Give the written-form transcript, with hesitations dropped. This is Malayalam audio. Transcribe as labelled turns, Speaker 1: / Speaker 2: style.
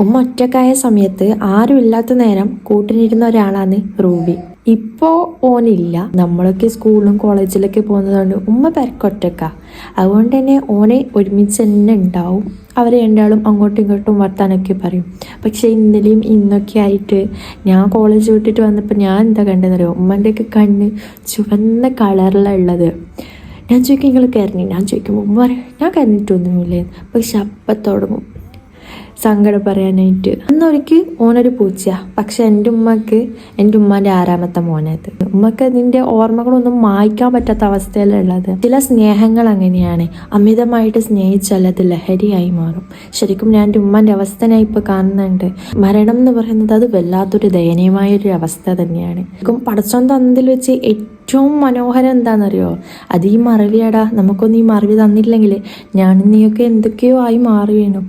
Speaker 1: ഉമ്മ ഒറ്റക്കായ സമയത്ത് ആരുമില്ലാത്ത നേരം കൂട്ടിനിരുന്ന ഒരാളാണ് റൂബി. ഇപ്പോൾ ഓനില്ല. നമ്മളൊക്കെ സ്കൂളിലും കോളേജിലൊക്കെ പോകുന്നതുകൊണ്ട് ഉമ്മ പെരക്കൊറ്റക്ക. അതുകൊണ്ട് തന്നെ ഓനെ ഒരുമിച്ച് തന്നെ ഉണ്ടാവും. അവർ രണ്ടാളും അങ്ങോട്ടും ഇങ്ങോട്ടും വർത്താനൊക്കെ പറയും. പക്ഷേ ഇന്നലെയും ഇന്നൊക്കെ ആയിട്ട് ഞാൻ കോളേജ് വിട്ടിട്ട് വന്നപ്പോൾ ഞാൻ എന്താ കണ്ടെന്നറിയോ, ഉമ്മൻ്റെയൊക്കെ കണ്ണ് ചുവന്ന കളറിലാണ് ഉള്ളത്. ഞാൻ ചോദിക്കും നിങ്ങൾ കരഞ്ഞു, ഞാൻ ചോദിക്കുമ്പോൾ ഉമ്മ പറയും ഞാൻ കരഞ്ഞിട്ടൊന്നുമില്ലേ. പക്ഷെ അപ്പം തുടങ്ങും സങ്കടം പറയാനായിട്ട്. അന്നൊരിക്ക് ഓനൊരു പൂച്ചയാണ്. പക്ഷെ എൻ്റെ ഉമ്മാൻ്റെ 6ാമത്തെ മോനത്. ഉമ്മക്ക് അതിൻ്റെ ഓർമ്മകളൊന്നും മായ്ക്കാൻ പറ്റാത്ത അവസ്ഥയിലുള്ളത്. ചില സ്നേഹങ്ങൾ അങ്ങനെയാണ്, അമിതമായിട്ട് സ്നേഹിച്ചാൽ അത് ലഹരിയായി മാറും. ശരിക്കും ഞാൻ എൻ്റെ ഉമ്മാൻ്റെ അവസ്ഥ ഞാൻ ഇപ്പോൾ കാണുന്നുണ്ട്. മരണം എന്ന് പറയുന്നത് അത് വല്ലാത്തൊരു ദയനീയമായൊരു അവസ്ഥ തന്നെയാണ്. പടച്ചോൻ തന്നതിൽ വെച്ച് ഏറ്റവും മനോഹരം എന്താണെന്നറിയോ, അത് ഈ മറവിയാടാ. നമുക്കൊന്നും ഈ മറവി തന്നില്ലെങ്കിൽ ഞാനും നീയൊക്കെ എന്തൊക്കെയോ ആയി മാറി വേണം.